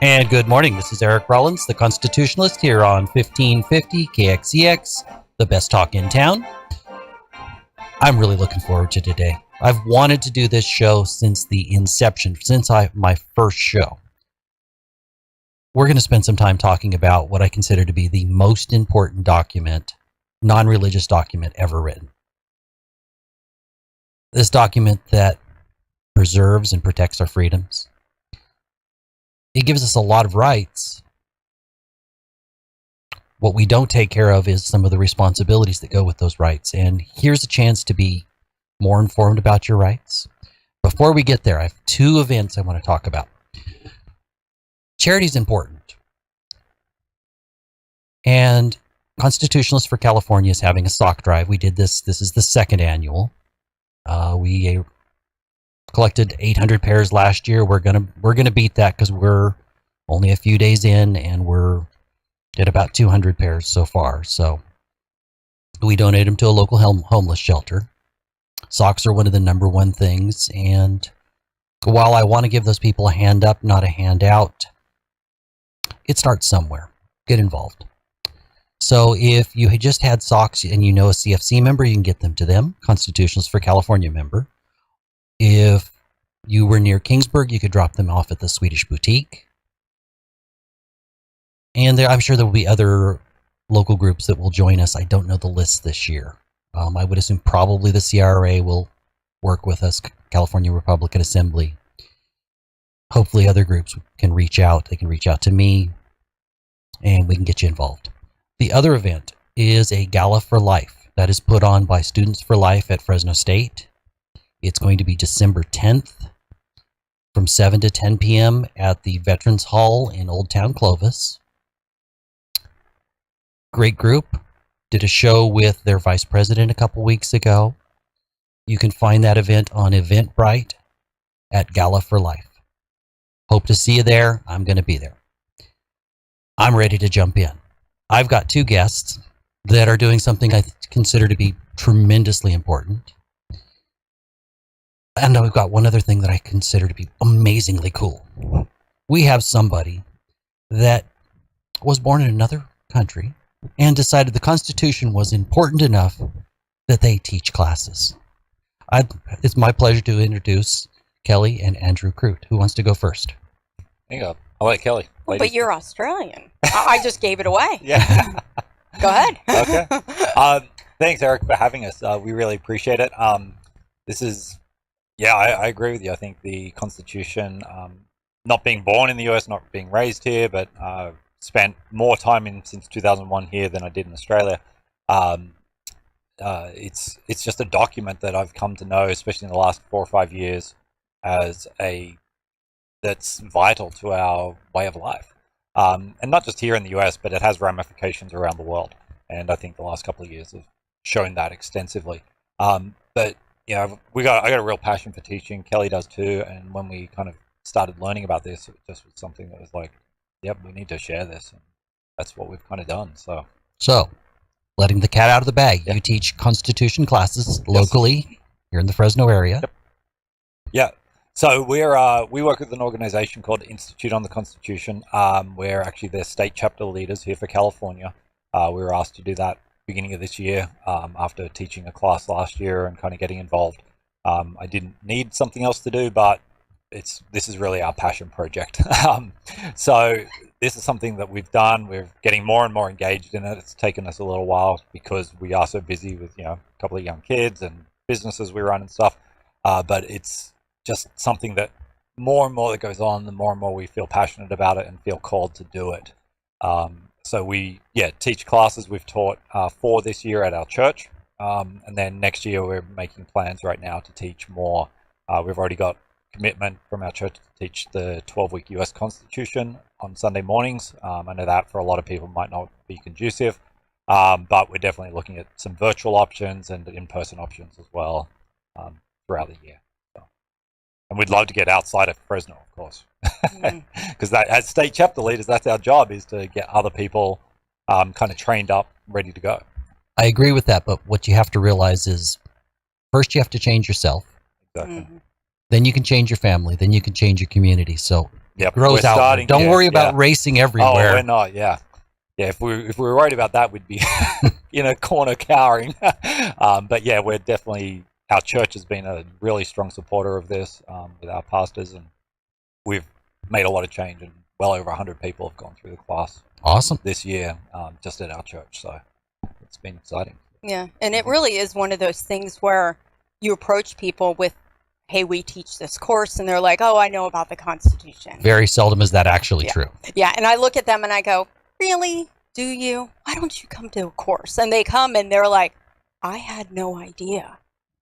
And good morning. This is Eric Rollins, the Constitutionalist, here on 1550 KXEX, the best talk in town. I'm really looking forward to today. I've wanted to do this show since the inception, since my first show. We're going to spend some time talking about what I consider to be the most important document, non-religious document ever written. This document that preserves and protects our freedoms. It gives us a lot of rights. What we don't take care of is some of the responsibilities that go with those rights. And here's a chance to be more informed about your rights. Before we get there, I have two events I want to talk about. Charity is important. And Constitutionalist for California is having a sock drive. We did this. This is the second annual. We collected 800 pairs last year. We're gonna beat that because we're only a few days in, and we're at about 200 pairs so far. So we donate them to a local homeless shelter. Socks are one of the number one things, and while I want to give those people a hand up, not a handout, it starts somewhere. Get involved. So if you had just had socks and you know a CFC member, you can get them to them. Constitutionalist for California member. If you were near Kingsburg, you could drop them off at the Swedish Boutique. And I'm sure there will be other local groups that will join us. I don't know the list this year. I would assume probably the CRA will work with us, California Republican Assembly. Hopefully other groups can reach out. They can reach out to me, and we can get you involved. The other event is a Gala for Life that is put on by Students for Life at Fresno State. It's going to be December 10th from 7 to 10 p.m. at the Veterans Hall in Old Town Clovis. Great group. Did a show with their vice president a couple weeks ago. You can find that event on Eventbrite at Gala for Life. Hope to see you there. I'm going to be there. I'm ready to jump in. I've got two guests that are doing something I consider to be tremendously important. And we've got one other thing that I consider to be amazingly cool. We have somebody that was born in another country and decided the Constitution was important enough that they teach classes. It's my pleasure to introduce Kelly and Andrew Croot. Who wants to go first? There you go. I'll let Kelly. Well, but you're Australian. I just gave it away. Yeah. Go ahead. Okay. Thanks, Eric, for having us. We really appreciate it. This is... Yeah, I agree with you. I think the Constitution, not being born in the US, not being raised here, but spent more time since 2001 here than I did in Australia. It's just a document that I've come to know, especially in the last 4 or 5 years, as that's vital to our way of life. And not just here in the US, but it has ramifications around the world. And I think the last couple of years have shown that extensively. But you know, I got a real passion for teaching. Kelly does too. And when we kind of started learning about this, it just was something that was like, yep, we need to share this. And that's what we've kind of done. So Letting the cat out of the bag. Yeah. You teach Constitution classes locally here in the Fresno area. Yep. Yeah. So we work with an organization called Institute on the Constitution. We're actually their state chapter leaders here for California. We were asked to do that beginning of this year, after teaching a class last year and kind of getting involved. I didn't need something else to do, but this is really our passion project. So this is something that we've done. We're getting more and more engaged in it. It's taken us a little while because we are so busy with, a couple of young kids and businesses we run and stuff. But it's just something that more and more that goes on, the more and more we feel passionate about it and feel called to do it. So we teach classes. We've taught 4 this year at our church, and then next year we're making plans right now to teach more. We've already got commitment from our church to teach the 12-week US Constitution on Sunday mornings. I know that for a lot of people might not be conducive, but we're definitely looking at some virtual options and in-person options as well throughout the year. And we'd love to get outside of Fresno, of course, because as state chapter leaders, that's our job, is to get other people kind of trained up, ready to go. I agree with that, but what you have to realize is first you have to change yourself. Exactly. Then you can change your family. Then you can change your community. So Yep, grows we're out. starting- Don't yeah, worry about yeah. racing Oh, everywhere. we're not. Yeah, yeah. If we were worried about that, we'd be in a corner cowering. But yeah, we're definitely. Our church has been a really strong supporter of this with our pastors, and we've made a lot of change. And well over 100 people have gone through the class Awesome. this year, just at our church. So it's been exciting. Yeah, and it really is one of those things where you approach people with, hey, we teach this course, and they're like, oh, I know about the Constitution. Very seldom is that actually true. Yeah, and I look at them and I go, really? Do you? Why don't you come to a course? And they come and they're like, I had no idea.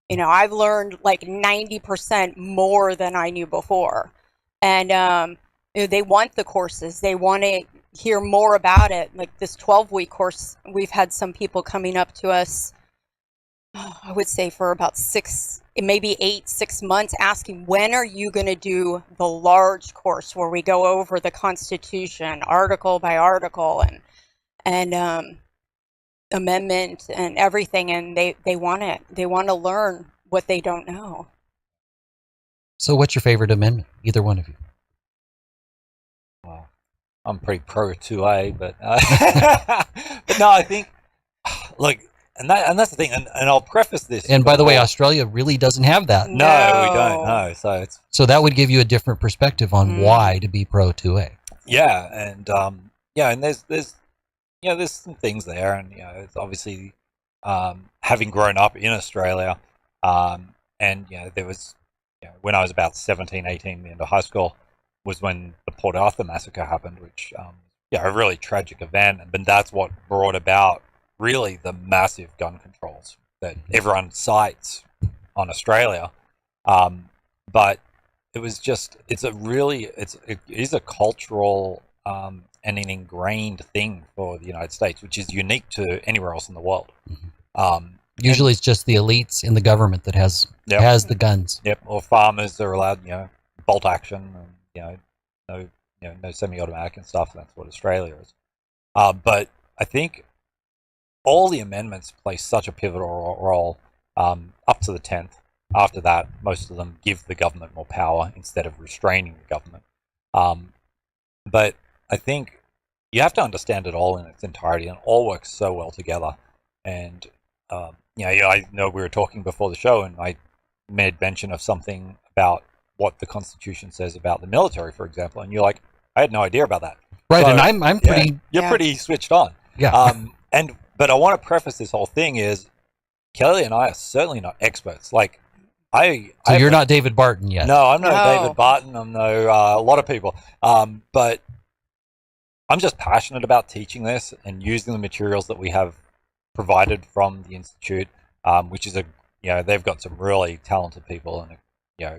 You know, I've learned like 90% more than I knew before. And you know, they want the courses. They want to hear more about it. Like this 12-week course, we've had some people coming up to us, I would say for about 6 months, asking, when are you going to do the large course where we go over the Constitution article by article and amendment and everything? And they want it. They want to learn what they don't know. So what's your favorite amendment? Either one of you. Well, I'm pretty pro 2A, but but no, I think look, and that's the thing, and I'll preface this. And by the way, Australia really doesn't have that. No, we don't. No, so it's So that would give you a different perspective on why to be pro 2A. yeah, and and there's there's some things there, and it's obviously having grown up in Australia, and there was when I was about 17, 18, the end of high school was when the Port Arthur massacre happened, which a really tragic event, but that's what brought about really the massive gun controls that everyone cites on Australia. But it was just it is a cultural and an ingrained thing for the United States, which is unique to anywhere else in the world. Usually it's just the elites in the government that has the guns. Yep, or farmers are allowed, bolt action and no semi-automatic and stuff. That's what Australia is. But I think all the amendments play such a pivotal role up to the 10th. After that, most of them give the government more power instead of restraining the government. But I think you have to understand it all in its entirety, and it all works so well together. And I know we were talking before the show, and I made mention of something about what the Constitution says about the military, for example, and you're like, I had no idea about that. Right, So, and I'm pretty... You're pretty switched on. Yeah. But I want to preface this whole thing is Kelly and I are certainly not experts. Like, So you're not David Barton yet. No, I'm no No. David Barton. I'm no a lot of people. But I'm just passionate about teaching this and using the materials that we have provided from the Institute, which is they've got some really talented people and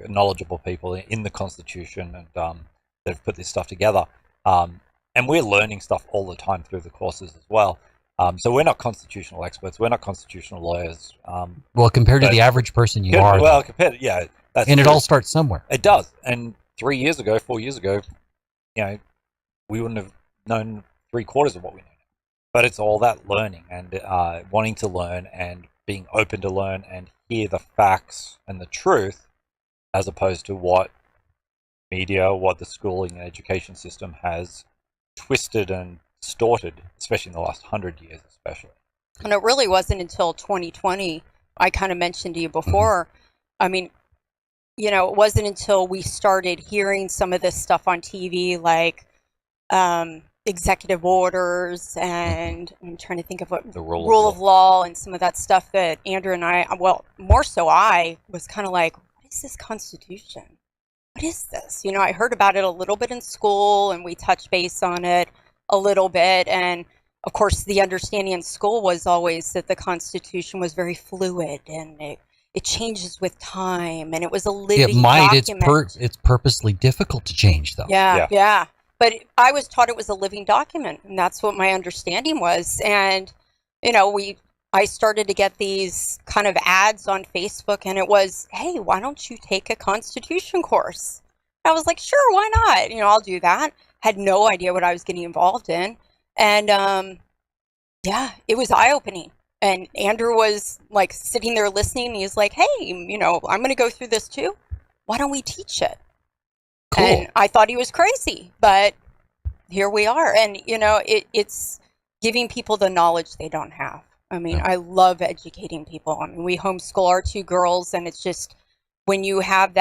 knowledgeable people in the Constitution, and they've put this stuff together. And we're learning stuff all the time through the courses as well. So we're not constitutional experts. We're not constitutional lawyers. Well, compared to but- the average person, you are. Well, compared, that's And it true. all starts somewhere. It does. And 4 years ago, we wouldn't have known 3/4 of what we know. But it's all that learning and wanting to learn and being open to learn and hear the facts and the truth, as opposed to what media, what the schooling and education system has twisted and distorted, especially in the last 100 years, especially. And it really wasn't until 2020, I kind of mentioned to you before, I mean, it wasn't until we started hearing some of this stuff on TV, like executive orders, and I'm trying to think of what The rule of law and some of that stuff, that Andrew and I, well, more so I was kind of like, what is this Constitution? What is this? I heard about it a little bit in school, and we touched base on it a little bit. And of course, the understanding in school was always that the Constitution was very fluid, and it changes with time, and it was a living It might. document. It's purposely difficult to change, though. Yeah. But I was taught it was a living document, and that's what my understanding was. And I started to get these kind of ads on Facebook, and it was, hey, why don't you take a Constitution course? I was like, sure, why not? I'll do that. Had no idea what I was getting involved in. And it was eye-opening. And Andrew was like sitting there listening, and he's like, hey, I'm going to go through this too. Why don't we teach it? Cool. And I thought he was crazy, but here we are. And, it's giving people the knowledge they don't have. I mean, Yeah. I love educating people. I mean, we homeschool our 2 girls, and it's just when you have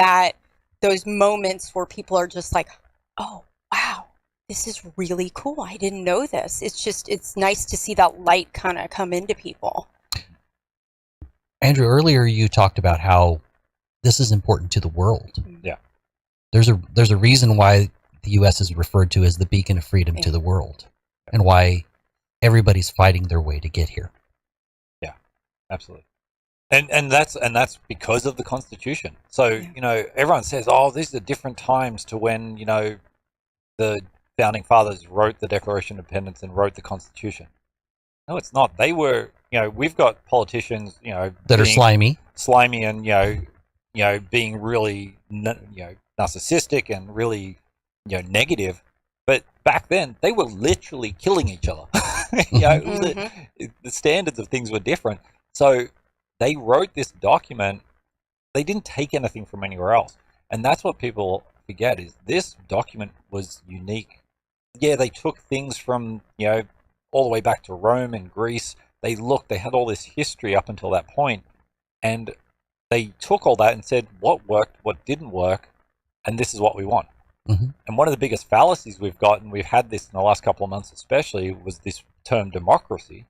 those moments where people are just like, oh, wow, this is really cool. I didn't know this. It's nice to see that light kind of come into people. Andrew, earlier you talked about how this is important to the world. Yeah. There's a reason why the U.S. is referred to as the beacon of freedom to the world, and why everybody's fighting their way to get here. Yeah, absolutely. And that's because of the Constitution. So, everyone says, oh, these are different times to when, the founding fathers wrote the Declaration of Independence and wrote the Constitution. No, it's not. They were, we've got politicians, That are slimy and, being really, narcissistic and really, negative. But back then, they were literally killing each other. The standards of things were different. So they wrote this document. They didn't take anything from anywhere else. And that's what people forget, is this document was unique. Yeah, they took things from, all the way back to Rome and Greece. They had all this history up until that point. And they took all that and said, what worked, what didn't work, and this is what we want. Mm-hmm. And one of the biggest fallacies we've got, and we've had this in the last couple of months especially, was this term democracy.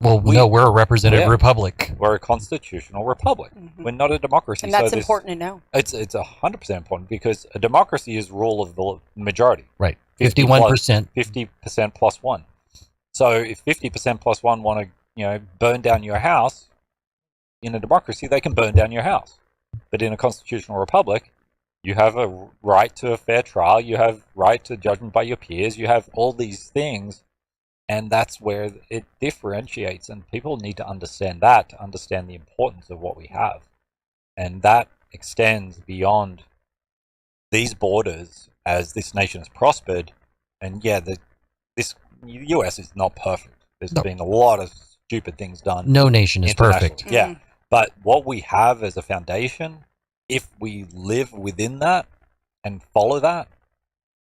Well, no, we're a representative republic. We're a constitutional republic. Mm-hmm. We're not a democracy. And that's important to know. It's 100% important, because a democracy is rule of the majority. Right. 51%. 50% plus 1. So if 50% plus 1 want to, burn down your house, in a democracy, they can burn down your house. But in a constitutional republic, you have a right to a fair trial. You have right to judgment by your peers. You have all these things. And that's where it differentiates, and people need to understand that, to understand the importance of what we have. And that extends beyond these borders as this nation has prospered. And this US is not perfect. There's been a lot of stupid things done. No nation is perfect. Yeah. But what we have as a foundation, if we live within that and follow that,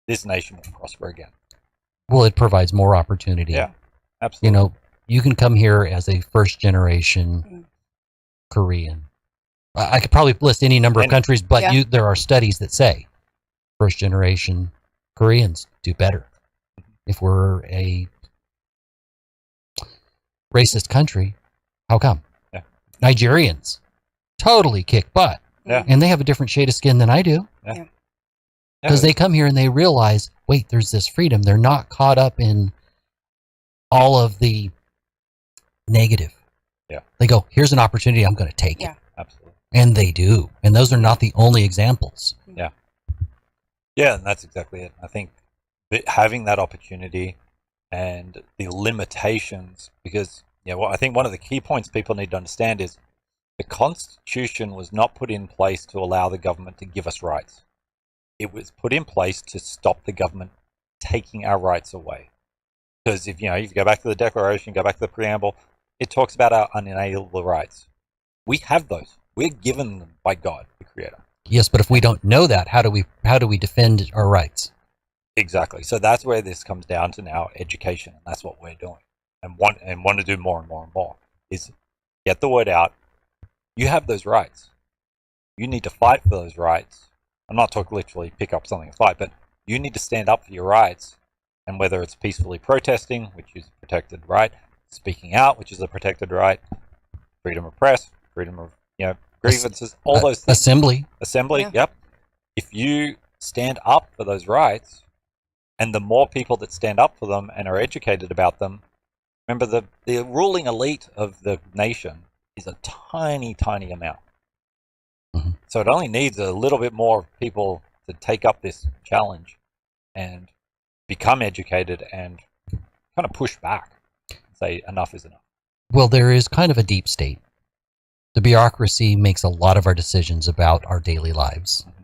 this nation will prosper again. Well, it provides more opportunity. Yeah, absolutely. You can come here as a first-generation Korean. I could probably list any number of countries, but there are studies that say first-generation Koreans do better. If we're a racist country, how come? Yeah. Nigerians totally kick butt. Yeah. And they have a different shade of skin than I do. Yeah. Because they come here and they realize, wait, there's this freedom. They're not caught up in all of the negative. Yeah. They go, here's an opportunity, I'm going to take it. Absolutely. And they do. And those are not the only examples. Yeah. Yeah, and that's exactly it. I think having that opportunity and the limitations, because I think one of the key points people need to understand is the Constitution was not put in place to allow the government to give us rights. It was put in place to stop the government taking our rights away. Because if you go back to the Declaration, go back to the preamble, it talks about our unalienable rights. We have those. We're given them by God, the Creator. Yes, but if we don't know that, how do we defend our rights? Exactly. So that's where this comes down to now, education, and that's what we're doing, and want to do more and more and more, is get the word out. You have those rights. You need to fight for those rights. I'm not talking literally pick up something and fight, but you need to stand up for your rights. And whether it's peacefully protesting, which is a protected right, speaking out, which is a protected right, freedom of press, freedom of grievances, all those things. Assembly, yep. If you stand up for those rights, and the more people that stand up for them and are educated about them, remember the ruling elite of the nation is a tiny, tiny amount. Mm-hmm. So it only needs a little bit more people to take up this challenge and become educated and kind of push back and say enough is enough. Well, there is kind of a deep state. The bureaucracy makes a lot of our decisions about our daily lives. Mm-hmm.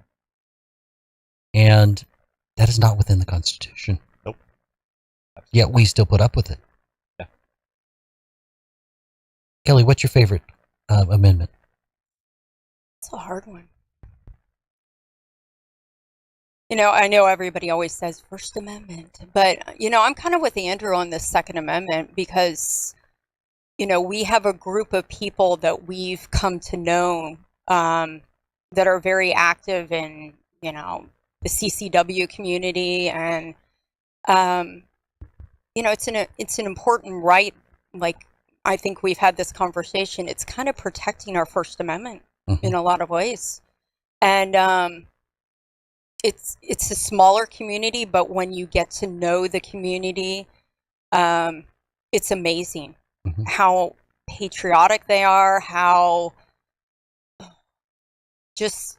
And that is not within the Constitution. Nope. Yet we still put up with it. Yeah. Kelly, what's your favorite amendment? It's a hard one. I know everybody always says First Amendment, but, I'm kind of with Andrew on the Second Amendment because, we have a group of people that we've come to know that are very active in, the CCW community. And, it's an important right. Like, I think we've had this conversation. It's kind of protecting our First Amendment in a lot of ways. And, it's a smaller community, but when you get to know the community, it's amazing how patriotic they are, how just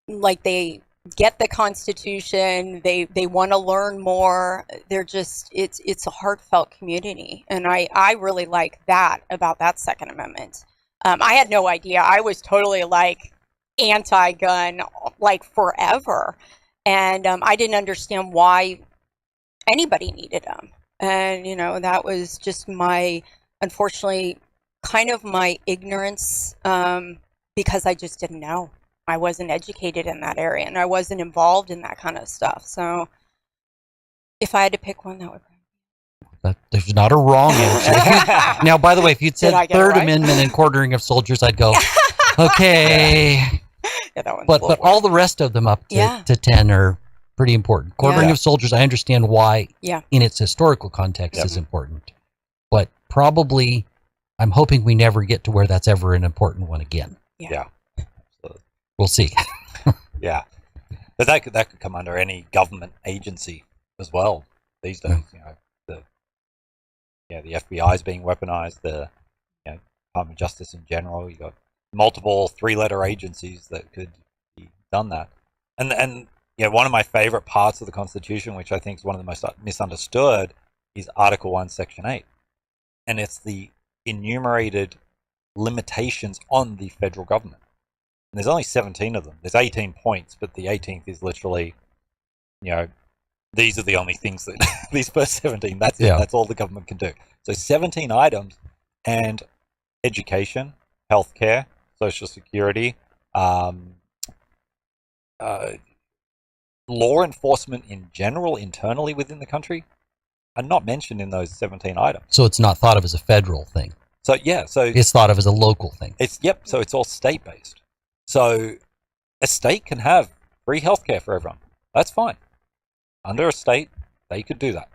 like they get the Constitution, they want to learn more. They're just it's a heartfelt community, and I really like that about that Second Amendment. I had no idea. I was totally like anti-gun like forever. And I didn't understand why anybody needed them. And, that was just unfortunately, kind of my ignorance because I just didn't know. I wasn't educated in that area and I wasn't involved in that kind of stuff. So if I had to pick one, that would be. There's not a wrong answer. Now, by the way, if you'd said Third Amendment and quartering of soldiers, I'd go, okay. Yeah, that one's but all the rest of them up to 10 are pretty important. Quartering of soldiers, I understand why in its historical context is important. But probably, I'm hoping we never get to where that's ever an important one again. Yeah. We'll see. Yeah. But that could come under any government agency as well these days. The FBI is being weaponized, the Department of Justice in general. You got multiple three-letter agencies that could be done that. And one of my favorite parts of the Constitution, which I think is one of the most misunderstood, is Article 1, Section 8. And it's the enumerated limitations on the federal government. And there's only 17 of them. There's 18 points, but the 18th is literally, these are the only things that, these first 17, that's it. That's all the government can do. So 17 items, and education, healthcare, Social Security, law enforcement in general, internally within the country, are not mentioned in those 17 items. So it's not thought of as a federal thing. So it's thought of as a local thing. So it's all state-based. So a state can have free healthcare for everyone. That's fine. Under a state, they could do that.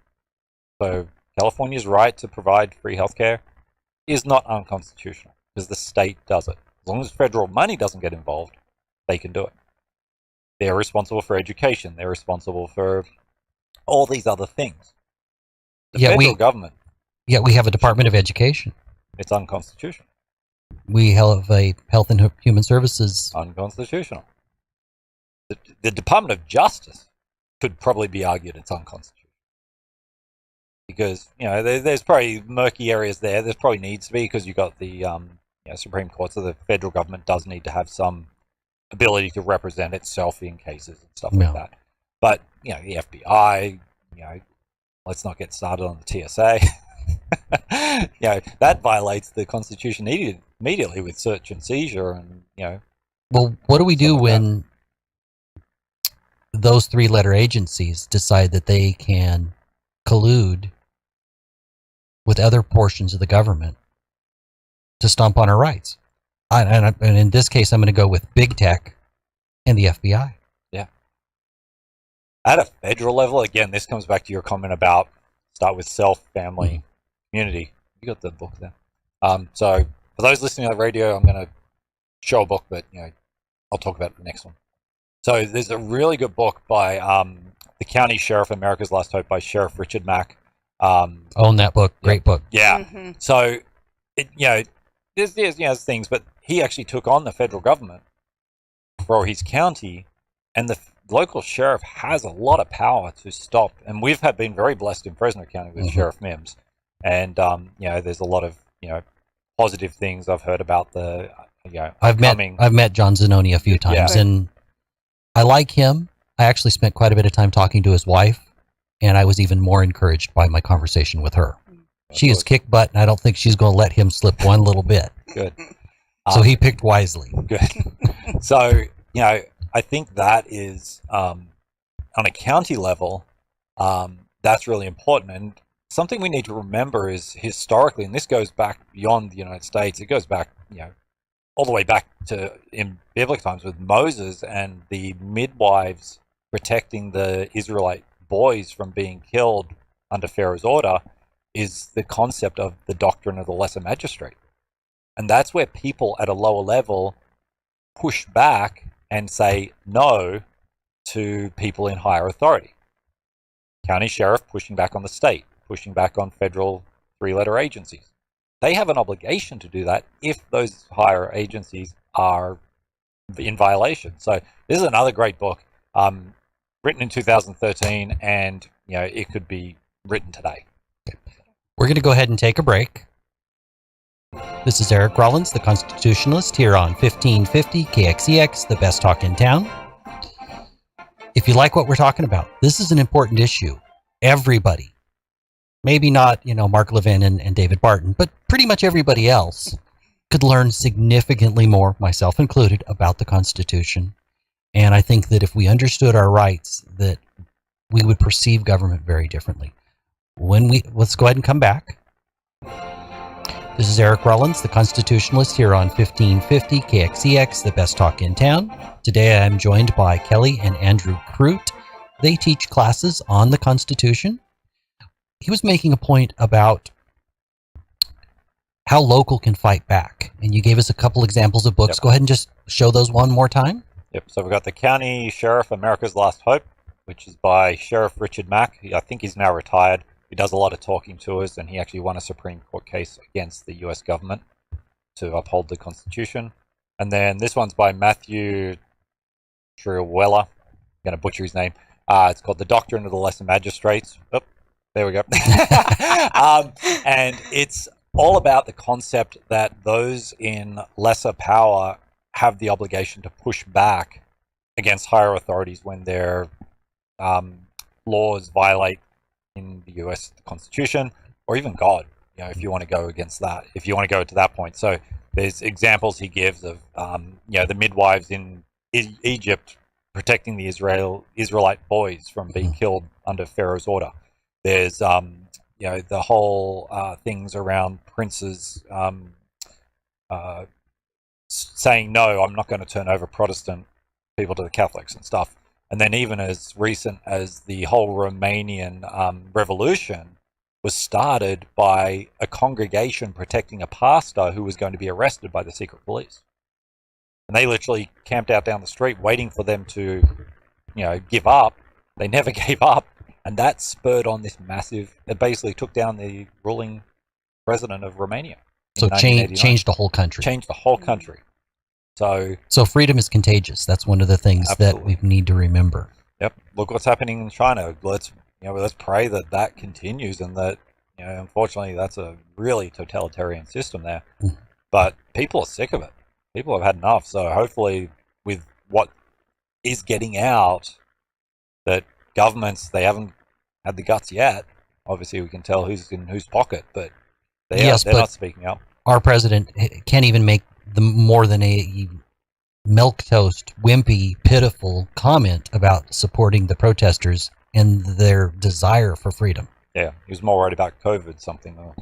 So California's right to provide free healthcare is not unconstitutional because the state does it. As long as federal money doesn't get involved, they can do it. They're responsible for education. They're responsible for all these other things. The federal government. Yeah, we have a Department of Education. It's unconstitutional. We have a Health and Human Services. Unconstitutional. The Department of Justice could probably be argued it's unconstitutional. Because, there's probably murky areas there. There's probably needs to be because you've got the Supreme Court, so the federal government does need to have some ability to represent itself in cases and stuff like that. But, the FBI, let's not get started on the TSA. That violates the Constitution immediately with search and seizure and, Well, what do we do when those three-letter agencies decide that they can collude with other portions of the government to stomp on our rights? And in this case, I'm going to go with big tech and the FBI. Yeah. At a federal level, again, this comes back to your comment about start with self, family, community. You got the book there. So for those listening on the radio, I'm going to show a book, but I'll talk about the next one. So there's a really good book by The County Sheriff, America's Last Hope by Sheriff Richard Mack. Own that book. Great book. Yeah. Mm-hmm. So, there's things, but he actually took on the federal government for his county, and the local sheriff has a lot of power to stop. And we've been very blessed in Fresno County with Sheriff Mims. And, there's a lot of, positive things I've heard about the, I've met John Zanoni a few times, and I like him. I actually spent quite a bit of time talking to his wife, and I was even more encouraged by my conversation with her. She is kick butt, and I don't think she's going to let him slip one little bit. Good. So he picked wisely. Good. So, I think that is a on a county level, that's really important. And something we need to remember is historically, and this goes back beyond the United States, it goes back, all the way back to in biblical times with Moses and the midwives protecting the Israelite boys from being killed under Pharaoh's order, is the concept of the doctrine of the lesser magistrate. And that's where people at a lower level push back and say no to people in higher authority. County sheriff pushing back on the state, pushing back on federal three-letter agencies. They have an obligation to do that if those higher agencies are in violation. So this is another great book, written in 2013, and it could be written today. We're going to go ahead and take a break. This is Eric Rollins, the Constitutionalist, here on 1550 KXEX, the best talk in town. If you like what we're talking about, this is an important issue. Everybody, maybe not, Mark Levin and David Barton, but pretty much everybody else could learn significantly more, myself included, about the Constitution. And I think that if we understood our rights, that we would perceive government very differently. Let's go ahead and come back. This is Eric Rollins, the Constitutionalist, here on 1550 KXEX, the best talk in town. Today I'm joined by Kelly and Andrew Croot. They teach classes on the Constitution. He was making a point about how local can fight back, and you gave us a couple examples of books. Yep. Go ahead and just show those one more time. Yep, so we've got The County Sheriff, America's Last Hope, which is by Sheriff Richard Mack. I think he's now retired. He does a lot of talking to us, and he actually won a Supreme Court case against the US government to uphold the Constitution. And then this one's by Matthew Triwella. I'm going to butcher his name. It's called The Doctrine of the Lesser Magistrates. Oh, there we go. And it's all about the concept that those in lesser power have the obligation to push back against higher authorities when their laws violate in the US Constitution, or even God, if you want to go against that, if you want to go to that point. So there's examples he gives of, the midwives in Egypt protecting the Israelite boys from being killed under Pharaoh's order. There's, the whole things around princes saying, no, I'm not going to turn over Protestant people to the Catholics and stuff. And then even as recent as the whole Romanian revolution was started by a congregation protecting a pastor who was going to be arrested by the secret police. And they literally camped out down the street waiting for them to, give up. They never gave up. And that spurred on this massive, it basically took down the ruling president of Romania. So changed the whole country. Changed the whole country. So freedom is contagious. That's one of the things Absolutely. that we need to remember. Yep. Look what's happening in China. Let's pray that continues, and that unfortunately that's a really totalitarian system there. But people are sick of it. People have had enough. So hopefully, with what is getting out, that governments, they haven't had the guts yet. Obviously, we can tell who's in whose pocket, but they're not speaking out. Our president can't even make more than a milquetoast, wimpy, pitiful comment about supporting the protesters and their desire for freedom. Yeah, he was more worried about COVID something. I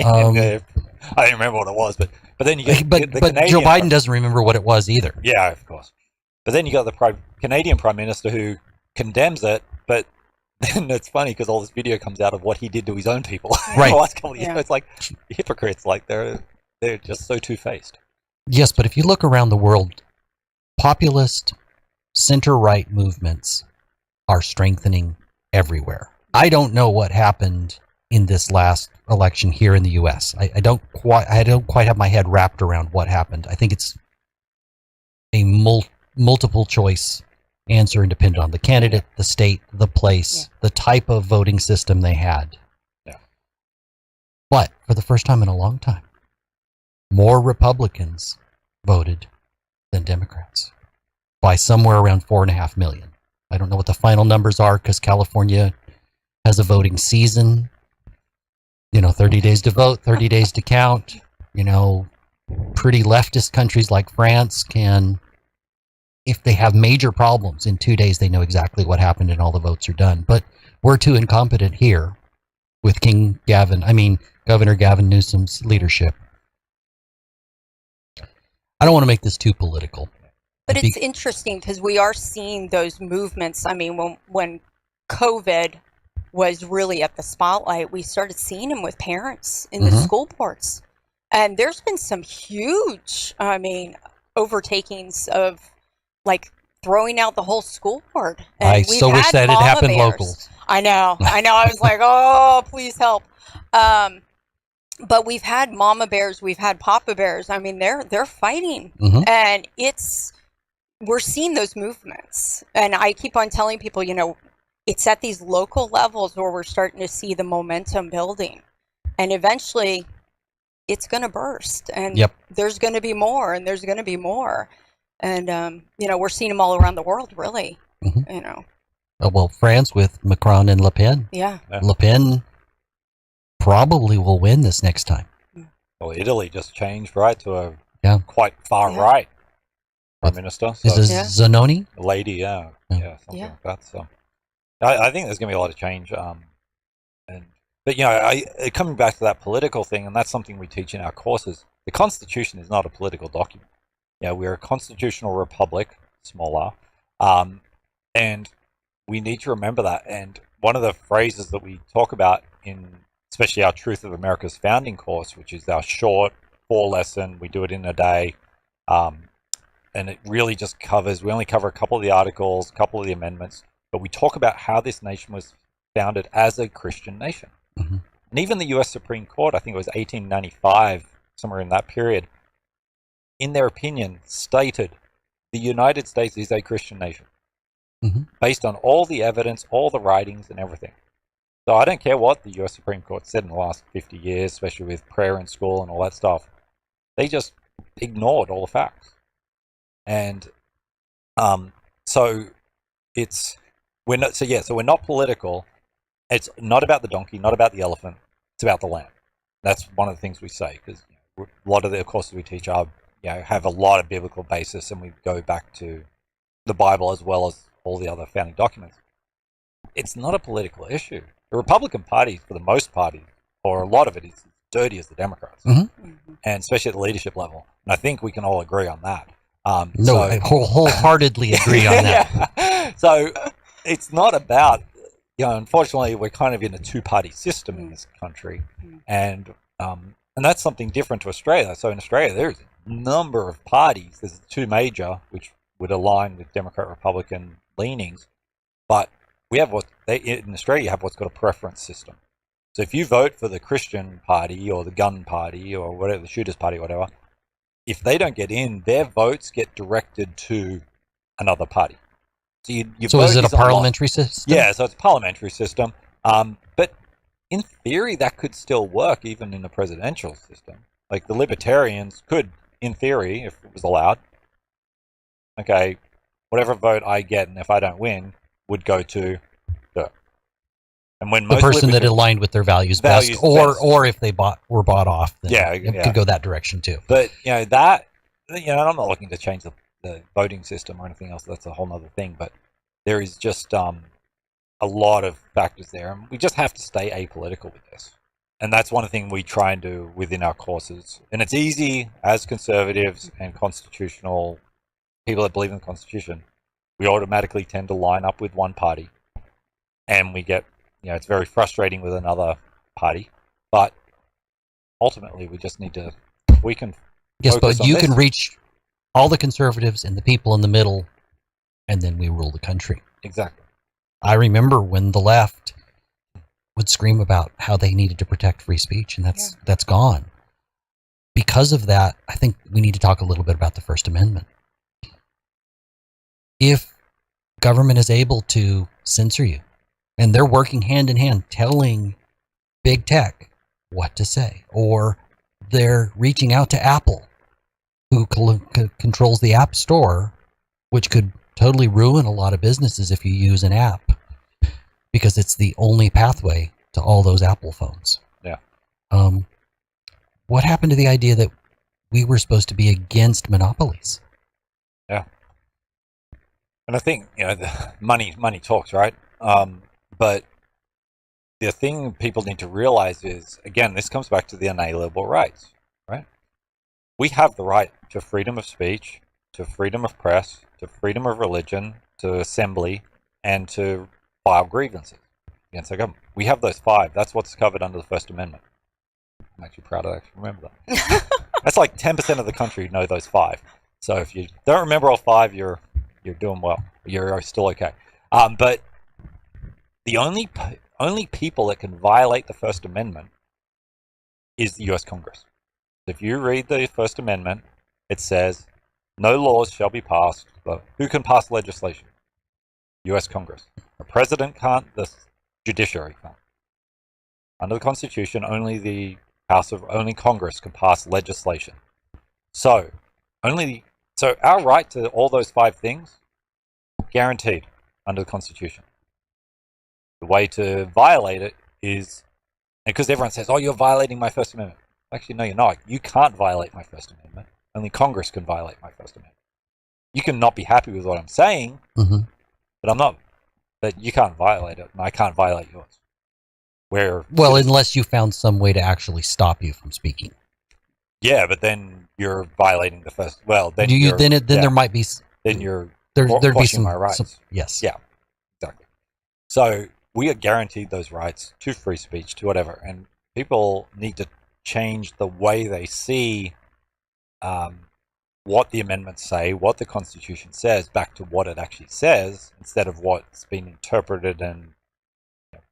don't remember what it was, but then you get but Canadian Joe Biden doesn't remember what it was either. Yeah, of course. But then you got the Canadian Prime Minister who condemns it, but then it's funny because all this video comes out of what he did to his own people. Right. The last couple of years. It's like hypocrites. Like they're just so two-faced. Yes, but if you look around the world, populist, center-right movements are strengthening everywhere. I don't know what happened in this last election here in the U.S. I don't quite have my head wrapped around what happened. I think it's a multiple choice answer, and dependent on the candidate, the state, the place, the type of voting system they had. Yeah. But for the first time in a long time, more Republicans voted than Democrats by somewhere around 4.5 million. I don't know what the final numbers are because California has a voting season. 30 days to vote, 30 days to count. Pretty leftist countries like France can if they have major problems in 2 days, they know exactly what happened and all the votes are done. But we're too incompetent here with Governor Gavin Newsom's leadership. I don't want to make this too political. But it's interesting because we are seeing those movements. I mean, when COVID was really at the spotlight, we started seeing them with parents in the school boards. And there's been some huge, overtakings of like throwing out the whole school board. And I so wish that it happened local. I know. I was like, oh, please help. But we've had mama bears, we've had papa bears. I mean, they're fighting, and we're seeing those movements. And I keep on telling people, it's at these local levels where we're starting to see the momentum building, and eventually it's going to burst, and there's going to be more, and there's going to be more. And, we're seeing them all around the world, really, Well, France with Macron and Le Pen. Yeah. Le Pen probably will win this next time. Well, Italy just changed, right, to a quite far right prime minister. So. Is this Zanoni? A lady, something like that. So I think there's going to be a lot of change. But coming back to that political thing, and that's something we teach in our courses, the Constitution is not a political document. We're a constitutional republic, small r, and we need to remember that. And one of the phrases that we talk about in especially our Truth of America's Founding course, which is our short 4-lesson, we do it in a day, and it really just we only cover a couple of the articles, a couple of the amendments, but we talk about how this nation was founded as a Christian nation. And even the U.S. Supreme Court, I think it was 1895, somewhere in that period, in their opinion, stated the United States is a Christian nation, based on all the evidence, all the writings, and everything. So I don't care what the U.S. Supreme Court said in the last 50 years, especially with prayer in school and all that stuff. They just ignored all the facts. And so we're not political. It's not about the donkey, not about the elephant. It's about the lamb. That's one of the things we say, because a lot of the courses we teach have a lot of biblical basis, and we go back to the Bible as well as all the other founding documents. It's not a political issue. The Republican Party, for the most part, or a lot of it, is as dirty as the Democrats, and especially at the leadership level. And I think we can all agree on that. I wholeheartedly agree on that. So it's not about, unfortunately, we're kind of in a two-party system in this country, and that's something different to Australia. So in Australia, there's a number of parties. There's two major, which would align with Democrat-Republican leanings, but we have in Australia, you have what's called a preference system. So if you vote for the Christian party or the gun party or whatever, the shooters party, whatever, if they don't get in, their votes get directed to another party. So is it a parliamentary system? Yeah, so it's a parliamentary system. But in theory, that could still work even in a presidential system. Like the libertarians could, in theory, if it was allowed, okay, whatever vote I get, and if I don't win, would go to the person that aligned with their values best, or if they were bought off, then it could go that direction too. But I'm not looking to change the voting system or anything else. That's a whole other thing. But there is just a lot of factors there, and we just have to stay apolitical with this. And that's one thing we try and do within our courses. And it's easy as conservatives and constitutional people that believe in the Constitution. We automatically tend to line up with one party, and we get, it's very frustrating with another party, but ultimately we just need to, we can focus on you this. Can reach all the conservatives and the people in the middle, and then we rule the country. Exactly. I remember when the left would scream about how they needed to protect free speech, and that's gone. Because of that, I think we need to talk a little bit about the First Amendment. If government is able to censor you, and they're working hand in hand telling big tech what to say, or they're reaching out to Apple, who controls the App Store, which could totally ruin a lot of businesses if you use an app, because it's the only pathway to all those Apple phones. Yeah. What happened to the idea that we were supposed to be against monopolies? Yeah. And I think, the money talks, right? But the thing people need to realize is, again, this comes back to the inalienable rights, right? We have the right to freedom of speech, to freedom of press, to freedom of religion, to assembly, and to file grievances against the government. We have those 5. That's what's covered under the First Amendment. I'm actually proud to actually remember that. That's like 10% of the country know those 5. So if you don't remember all 5, you're doing well. You're still okay. But the only people that can violate the First Amendment is the U.S. Congress. If you read the First Amendment, it says, no laws shall be passed. But who can pass legislation? U.S. Congress. The president can't, the judiciary can't. Under the Constitution, only Congress can pass legislation. So our right to all those 5 things, guaranteed under the Constitution. The way to violate it is, because everyone says, oh, you're violating my First Amendment. Actually, no, you're not. You can't violate my First Amendment. Only Congress can violate my First Amendment. You can not be happy with what I'm saying, but I'm not. But you can't violate it, and I can't violate yours. Unless you found some way to actually stop you from speaking. Yeah, but then you're violating the first. Well, then there might be. Then you're there'd be some my rights. Yes. Yeah. Exactly. So we are guaranteed those rights to free speech, to whatever, and people need to change the way they see what the amendments say, what the Constitution says, back to what it actually says, instead of what's been interpreted and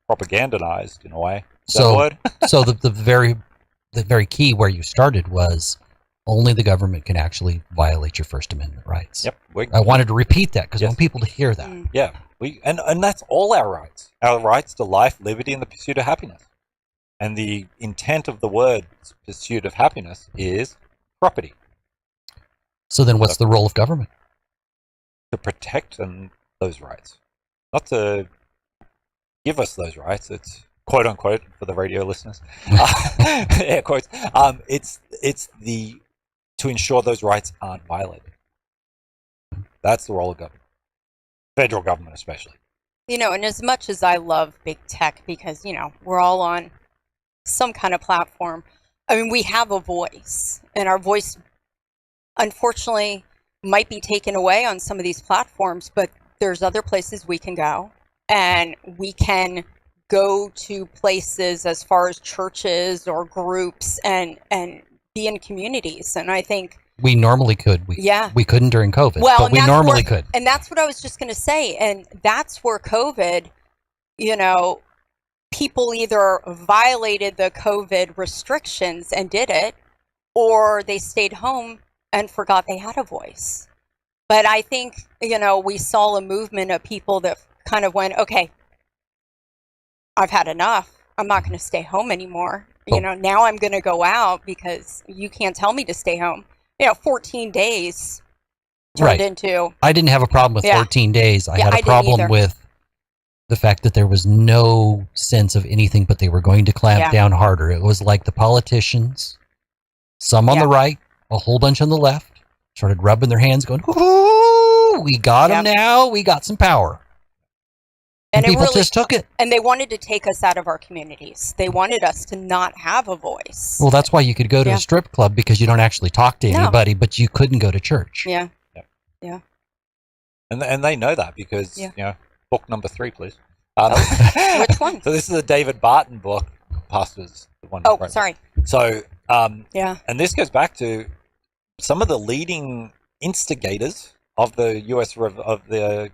propagandized in a way. Is that a word? So the very key where you started was only the government can actually violate your First Amendment rights. Yep. I wanted to repeat that because I want people to hear that. Yeah. And that's all our rights. Our rights to life, liberty, and the pursuit of happiness. And the intent of the word pursuit of happiness is property. So then what's the role of government? To protect those rights. Not to give us those rights. It's quote unquote for the radio listeners. Air quotes. It's to ensure those rights aren't violated. That's the role of government. Federal government especially. And as much as I love big tech, because, we're all on some kind of platform, I mean, we have a voice, and our voice, unfortunately, might be taken away on some of these platforms, but there's other places we can go, and we can go to places as far as churches or groups and be in communities. And I think we normally could. We couldn't during COVID, but we normally could. And that's what I was just going to say. And that's where COVID, people either violated the COVID restrictions and did it, or they stayed home and forgot they had a voice. But I think, we saw a movement of people that kind of went, okay, I've had enough. I'm not going to stay home anymore. Now I'm going to go out because you can't tell me to stay home. 14 days turned into... I didn't have a problem with 14 days. I had a problem with the fact that there was no sense of anything, but they were going to clamp down harder. It was like the politicians, some on the right, a whole bunch on the left, started rubbing their hands going, ooh, we got them now. We got some power. And people just took it. And they wanted to take us out of our communities. They wanted us to not have a voice. Well, that's why you could go to a strip club, because you don't actually talk to anybody, but you couldn't go to church. Yeah. And they know that because, book number 3, please. Which one? So this is a David Barton book, Pastors. The one. Oh, sorry. So, and this goes back to some of the leading instigators of the U.S. the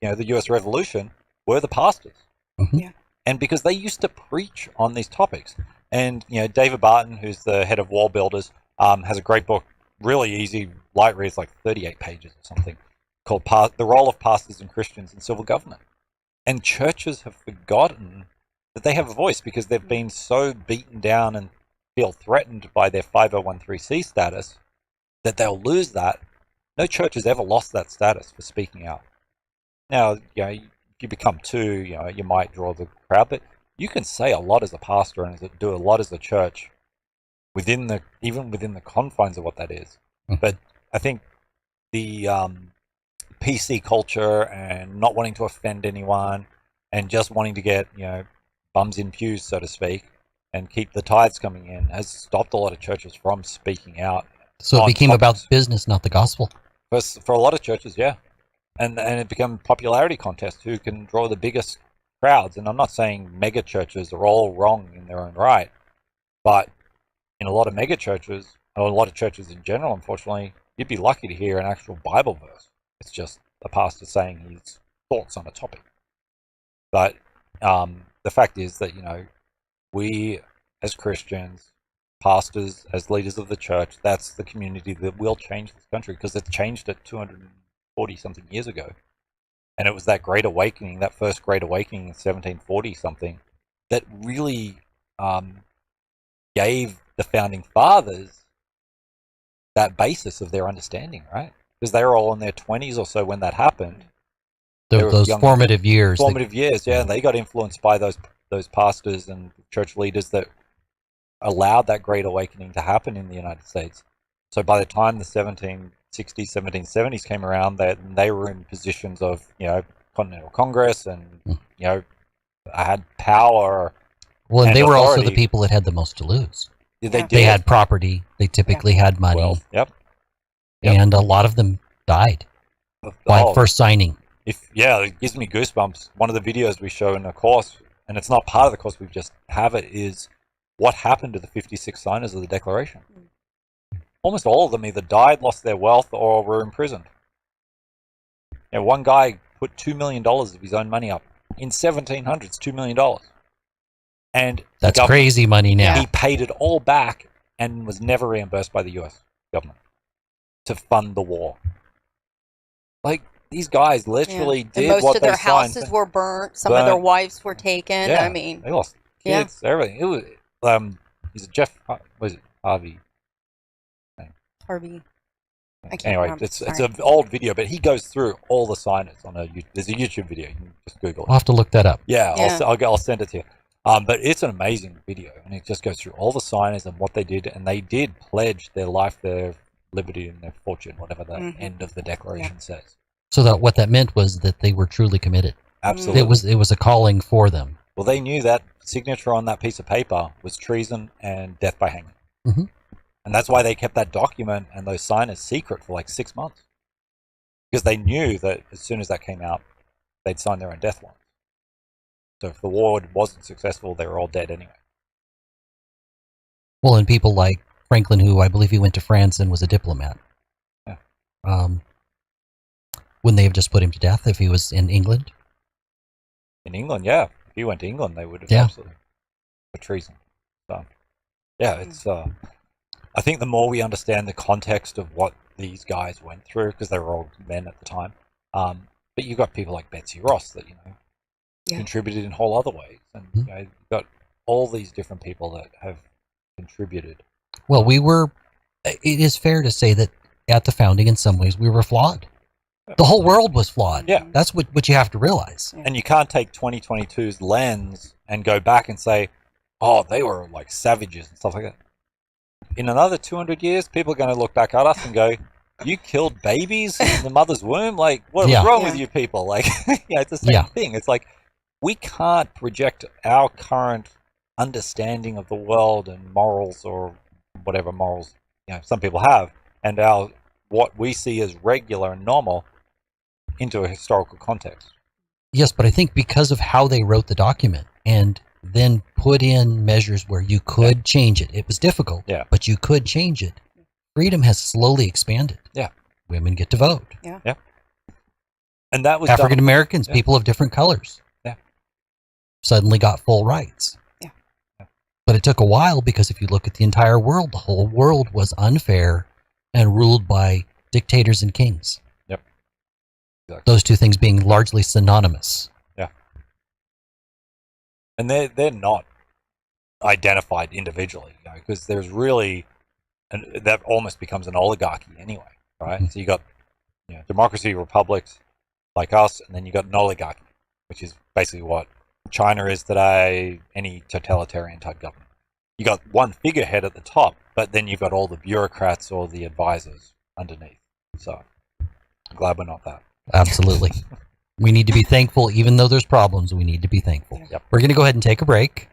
U.S. Revolution were the pastors. Mm-hmm. Yeah. And because they used to preach on these topics. And, David Barton, who's the head of Wall Builders, has a great book, really easy, light reads, like 38 pages or something, called The Role of Pastors and Christians in Civil Government. And churches have forgotten that they have a voice because they've been so beaten down and feel threatened by their 501(c) status that they'll lose that. No church has ever lost that status for speaking out. Now, if you become too, you might draw the crowd, but you can say a lot as a pastor and do a lot as a church even within the confines of what that is. Mm-hmm. But I think the PC culture and not wanting to offend anyone and just wanting to get, bums in pews, so to speak, and keep the tithes coming in has stopped a lot of churches from speaking out. So it on became about topics. business, not the gospel. For a lot of churches, yeah. And it became a popularity contest who can draw the biggest crowds. And I'm not saying mega churches are all wrong in their own right, but in a lot of mega churches, or a lot of churches in general, unfortunately, you'd be lucky to hear an actual Bible verse. It's just a pastor saying his thoughts on a topic. But the fact is that, we as Christians, pastors, as leaders of the church, that's the community that will change this country, because it changed it 240 something years ago. And it was that Great Awakening, that first Great Awakening in 1740 something, that really gave the founding fathers that basis of their understanding, right? Because they were all in their 20s or so when that happened. Those formative years. Formative years, yeah. They got influenced by those pastors and church leaders that allowed that Great Awakening to happen in the United States. So by the time the 1760s, 1770s came around, they were in positions of, Continental Congress and, had power. Well, and they were also the authority. people that had the most to lose. Yeah, they Yeah. did. They had property. They typically had money. Wealth. Yep. And a lot of them died by first signing. It gives me goosebumps. One of the videos we show in the course, and it's not part of the course, we just have it, is what happened to the 56 signers of the Declaration. Almost all of them either died, lost their wealth, or were imprisoned. One guy put $2 million of his own money up. In 1700s, $2 million. And that's crazy money now. He paid it all back and was never reimbursed by the US government to fund the war. Like, these guys literally did and most what of their they signed. houses were burnt. Some of their wives were taken. Yeah, I mean, they lost kids, everything. It was is it Jeff? Was it Harvey? Harvey. I can't Anyway, remember. it's an old video, but he goes through all the signers on there's a YouTube video. You can just Google it. I'll have to look that up. Yeah, Yeah. I'll send it to you. But it's an amazing video, and it just goes through all the signers and what they did, and they did pledge their life, their liberty, and their fortune, whatever the end of the Declaration says. So that what that meant was that they were truly committed. Absolutely. It was a calling for them. Well, they knew that signature on that piece of paper was treason and death by hanging. Mhm. And that's why they kept that document and those signers secret for like 6 months. Because they knew that as soon as that came out, they'd sign their own death warrant. So if the war wasn't successful, they were all dead anyway. Well, and people like Franklin, who I believe he went to France and was a diplomat. Yeah. Wouldn't they have just put him to death if he was in England? In England, yeah. If he went to England, they would have absolutely for treason. So, yeah, it's. I think the more we understand the context of what these guys went through, because they were all men at the time, but you've got people like Betsy Ross that contributed in whole other ways, and you've got all these different people that have contributed. Well, it is fair to say that at the founding, in some ways, we were flawed. The whole world was flawed. Yeah. That's what you have to realize. And you can't take 2022's lens and go back and say, oh, they were like savages and stuff like that. In another 200 years, people are going to look back at us and go, you killed babies in the mother's womb? Like, what was wrong with you people? Like, it's the same thing. It's like, we can't project our current understanding of the world and morals, or whatever morals some people have, and what we see as regular and normal into a historical context. Yes, but I think because of how they wrote the document and then put in measures where you could change it. It was difficult, but you could change it. Freedom has slowly expanded. Yeah. Women get to vote. Yeah. And that was African Americans, people of different colors, suddenly got full rights. Yeah. But it took a while, because if you look at the entire world, the whole world was unfair and ruled by dictators and kings. Yep. Exactly. Those two things being largely synonymous. Yeah. And they're not identified individually, because there's really, and that almost becomes an oligarchy anyway, right? Mm-hmm. So you got democracy, republics like us, and then you got an oligarchy, which is basically what China is today, any totalitarian type government. You got one figurehead at the top, but then you've got all the bureaucrats or the advisors underneath. So I'm glad we're not that. Absolutely. We need to be thankful, even though there's problems. We need to be thankful. Yep. We're going to go ahead and take a break.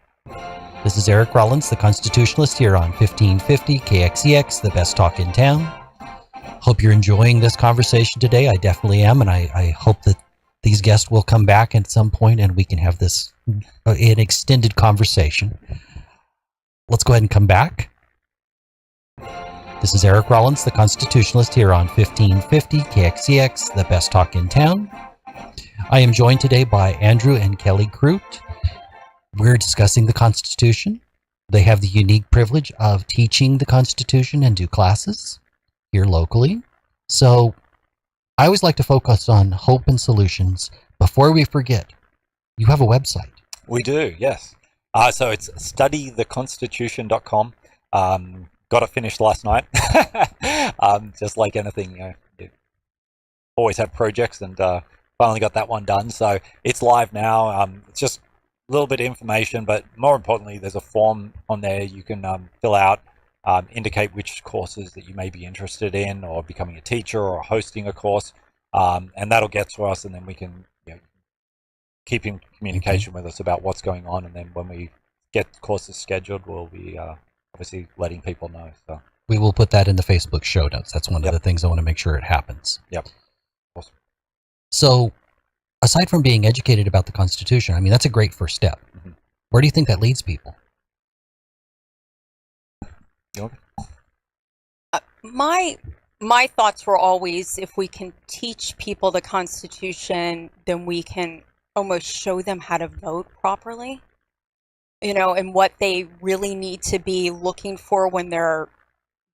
This is Eric Rollins, the Constitutionalist, here on 1550 KXEX, the best talk in town. Hope you're enjoying this conversation today. I definitely am, and I hope that these guests will come back at some point and we can have this an extended conversation. Let's go ahead and come back. This is Eric Rollins, the Constitutionalist, here on 1550 KXEX, the best talk in town. I am joined today by Andrew and Kelly Croot. We're discussing the Constitution. They have the unique privilege of teaching the Constitution and do classes here locally. So I always like to focus on hope and solutions. Before we forget, you have a website. We do, yes. So it's studytheconstitution.com. Got it finished last night. Just like anything, you always have projects, and finally got that one done. So it's live now. It's just a little bit of information, but more importantly, there's a form on there you can fill out, indicate which courses that you may be interested in, or becoming a teacher or hosting a course, and that'll get to us, and then we can keep in communication with us about what's going on, and then when we get courses scheduled, we'll be obviously letting people know. So we will put that in the Facebook show notes. That's one of the things I want to make sure it happens. Yep. Awesome. So aside from being educated about the Constitution, I mean, that's a great first step. Mm-hmm. Where do you think that leads people? My thoughts were always, if we can teach people the Constitution, then we can almost show them how to vote properly, and what they really need to be looking for when they're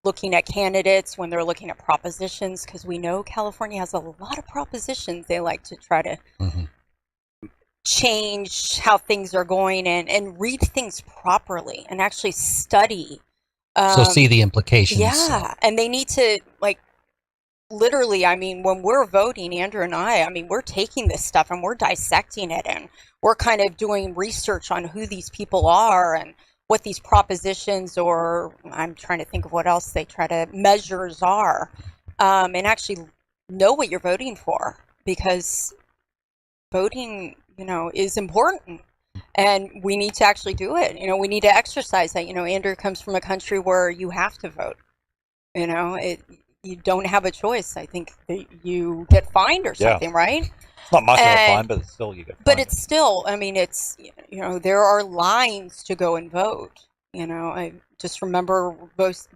looking at candidates, when they're looking at propositions, because we know California has a lot of propositions. They like to try to change how things are going, and read things properly and actually study. So see the implications. Yeah, and they need to, literally, I mean, when we're voting, Andrew and I mean, we're taking this stuff and we're dissecting it, and we're kind of doing research on who these people are and what these propositions, or I'm trying to think of what else they try to measures are, and actually know what you're voting for, because voting, is important. And we need to actually do it. We need to exercise that. Andrew comes from a country where you have to vote. You don't have a choice. I think that you get fined or something, right? It's not much of a fine, but still you get fined. But it's still, I mean, it's, there are lines to go and vote. I just remember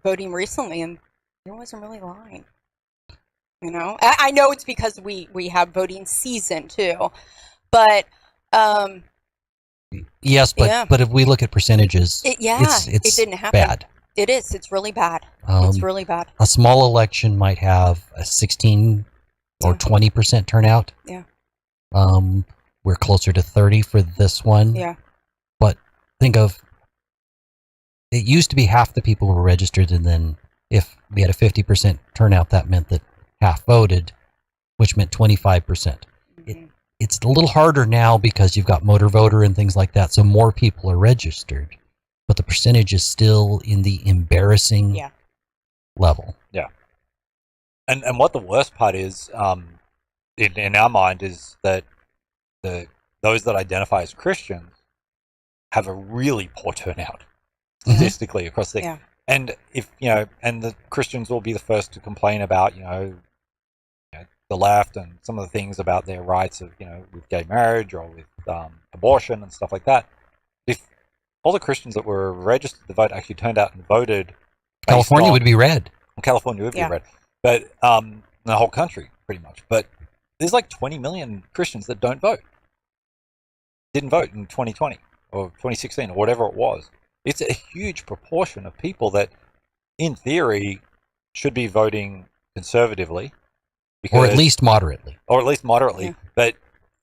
voting recently, and there wasn't really a line. I know it's because we have voting season too, but yes, but if we look at percentages, it didn't happen. Bad. It is. It's really bad. It's really bad. A small election might have a 16 or 20% turnout. Yeah. We're closer to 30 for this one. Yeah. But think of, it used to be half the people were registered, and then if we had a 50% turnout, that meant that half voted, which meant 25%. It's a little harder now because you've got motor voter and things like that, so more people are registered, but the percentage is still in the embarrassing level. Yeah. And what the worst part is, in our mind, is that those that identify as Christians have a really poor turnout statistically across the and if and the Christians will be the first to complain about the left and some of the things about their rights of with gay marriage or with abortion and stuff like that. If all the Christians that were registered to vote actually turned out and voted, California would be red. California would be red, but the whole country pretty much. But there's like 20 million Christians that didn't vote in 2020 or 2016 or whatever it was. It's a huge proportion of people that, in theory, should be voting conservatively. Or at least moderately. Yeah. But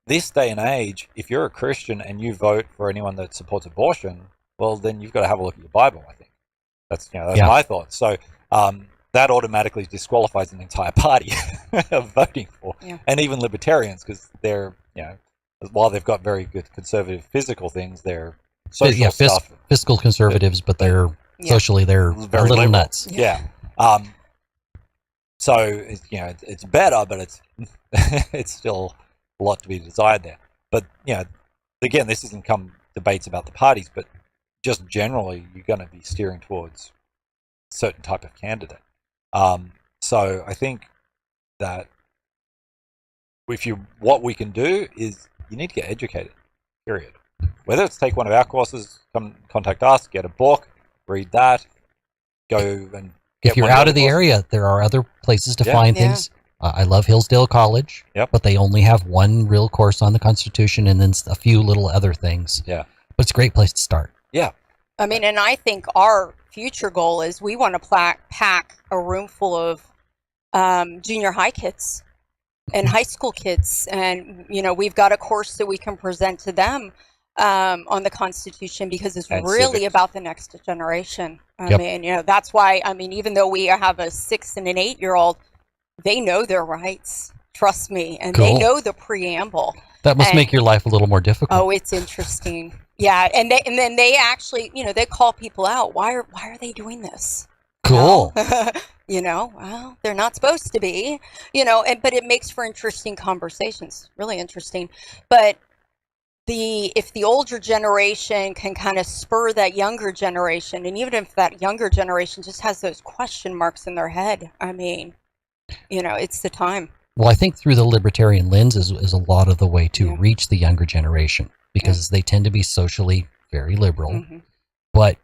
this day and age, if you're a Christian and you vote for anyone that supports abortion, well, then you've got to have a look at your Bible, I think. That's my thoughts. So that automatically disqualifies an entire party of voting for. Yeah. And even libertarians, because they're, while they've got very good conservative physical things, they're social stuff. Fiscal conservatives, but they're socially, they're very a little liberal. nuts. Yeah. So it's better, but it's it's still a lot to be desired there. But again, this isn't come debates about the parties, but just generally, you're going to be steering towards a certain type of candidate. So I think that what we can do is you need to get educated. Period. Whether it's take one of our courses, come contact us, get a book, read that, go and. If you're out of the area, there are other places to find things. I love Hillsdale College, but they only have one real course on the Constitution and then a few little other things. Yeah. But it's a great place to start. Yeah. I mean, and I think our future goal is we want to pack a room full of junior high kids and high school kids. And, we've got a course that we can present to them on the Constitution because it's really civics. About the next generation. I mean, that's why, even though we have a 6 and an 8-year-old, they know their rights. Trust me. And they know the preamble. That must make your life a little more difficult. Oh, it's interesting. Yeah. And then they actually, they call people out. Why are they doing this? Cool. Well, they're not supposed to be, but it makes for interesting conversations. Really interesting. But if the older generation can kind of spur that younger generation, and even if that younger generation just has those question marks in their head, I mean, it's the time. Well, I think through the libertarian lens is a lot of the way to reach the younger generation because they tend to be socially very liberal, but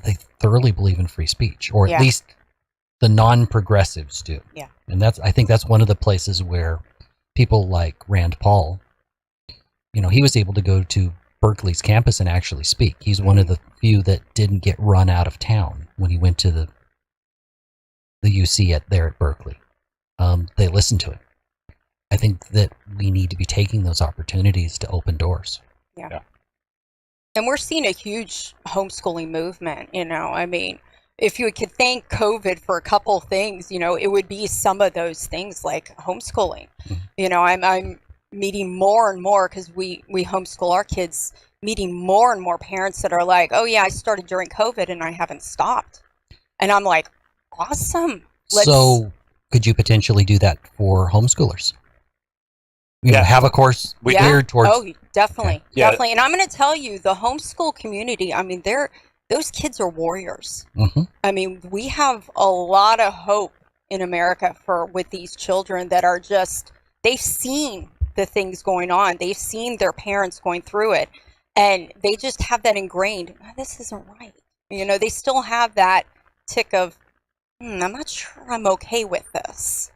they thoroughly believe in free speech, or at least the non-progressives do. Yeah. And I think that's one of the places where people like Rand Paul, he was able to go to Berkeley's campus and actually speak. He's one of the few that didn't get run out of town when he went to the UC there at Berkeley. They listened to him. I think that we need to be taking those opportunities to open doors. Yeah. And we're seeing a huge homeschooling movement, I mean, if you could thank COVID for a couple things, it would be some of those things like homeschooling. I'm meeting more and more because we homeschool our kids, meeting more and more parents that are like, oh yeah, I started during COVID and I haven't stopped. And I'm like, awesome. So could you potentially do that for homeschoolers? Have a course geared towards... Oh, definitely. Okay. Definitely. And I'm going to tell you, the homeschool community, I mean, those kids are warriors. I mean, we have a lot of hope in America with these children that are just, they've seen the things going on. They've seen their parents going through it, and they just have that ingrained, this isn't right. They still have that tick of, I'm not sure I'm okay with this.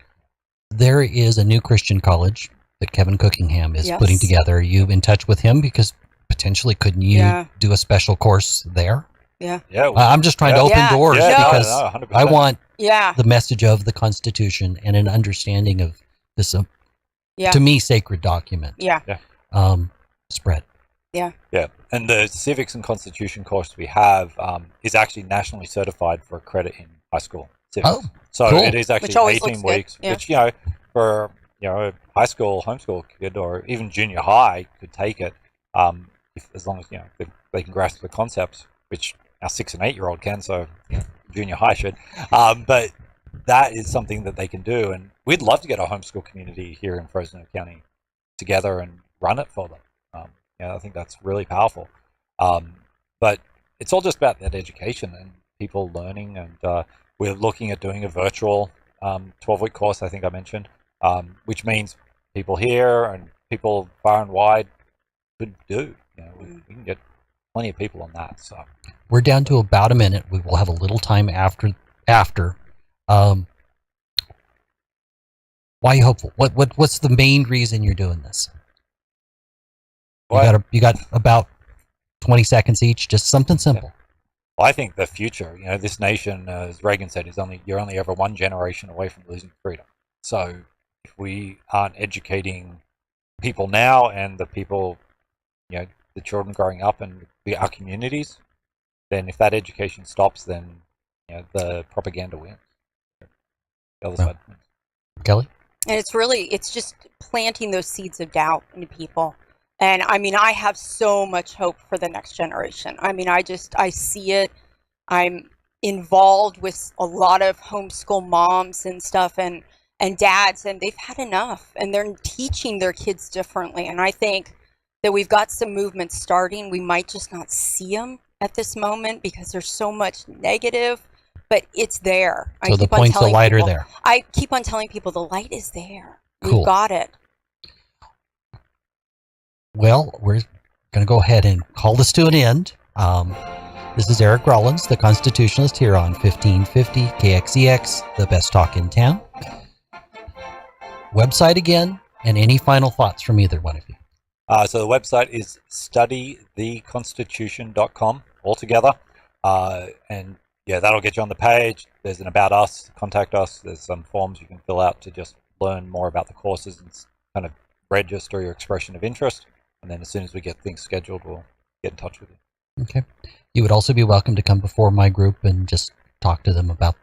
There is a new Christian college that Kevin Cookingham is putting together. Are you in touch with him? Because potentially couldn't you do a special course there? Yeah. I'm just trying to open doors because I want the message of the Constitution and an understanding of this, to me, sacred document. Spread. Yeah. And the civics and Constitution course we have is actually nationally certified for credit in high school civics. Oh, so cool. it is actually 18 weeks, which for a high school homeschool kid or even junior high could take it, as long as they can grasp the concepts, which our 6 and 8-year-old can. So junior high should. But that is something that they can do, and we'd love to get a homeschool community here in Fresno County together and run it for them. I think that's really powerful. But it's all just about that education and people learning, and we're looking at doing a virtual 12-week course, I think I mentioned, which means people here and people far and wide could do. We can get plenty of people on that. So we're down to about a minute. We will have a little time after. Why are you hopeful? What's the main reason you're doing this? You got about 20 seconds each. Just something simple. Well, I think the future. This nation, as Reagan said, you're only ever one generation away from losing freedom. So if we aren't educating people now and the people, the children growing up and our communities, then if that education stops, then the propaganda wins. The other side wins. Kelly? And it's just planting those seeds of doubt into people. And I mean, I have so much hope for the next generation. I mean, I see it. I'm involved with a lot of homeschool moms and stuff and dads, and they've had enough, and they're teaching their kids differently. And I think that we've got some movement starting. We might just not see them at this moment because there's so much negative, but it's there. So the points of light are there. I keep on telling people the light is there. Cool. We've got it. Well, we're going to go ahead and call this to an end. This is Eric Rollins, the Constitutionalist, here on 1550 KXEX, the best talk in town. Website again, and any final thoughts from either one of you? So the website is studytheconstitution.com altogether. And yeah, that'll get you on the page. There's an About Us, contact us. There's some forms you can fill out to just learn more about the courses and kind of register your expression of interest. And then as soon as we get things scheduled, we'll get in touch with you. Okay. You would also be welcome to come before my group and just talk to them about.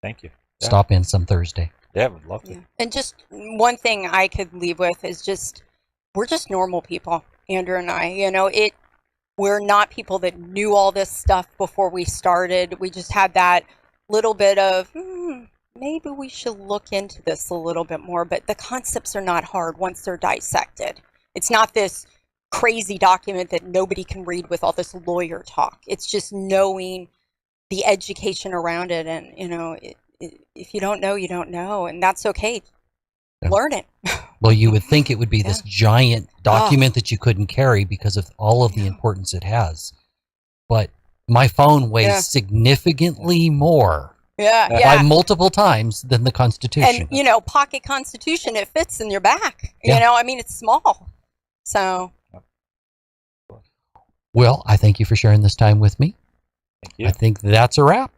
Thank you. Yeah. Stop in some Thursday. Yeah, we'd love to. Yeah. And just one thing I could leave with is just, we're just normal people, Andrew and I. You know, we're not people that knew all this stuff before we started. We just had that little bit of, maybe we should look into this a little bit more. But the concepts are not hard once they're dissected. It's not this crazy document that nobody can read with all this lawyer talk. It's just knowing the education around it. And, you know, if you don't know, you don't know. And that's okay. Yeah. Learn it. Well, you would think it would be this giant document that you couldn't carry because of all of the importance it has. But my phone weighs significantly more by multiple times than the Constitution. And, you know, pocket Constitution, it fits in your back. You know, I mean, it's small. So. Well, I thank you for sharing this time with me. Thank you. I think that's a wrap.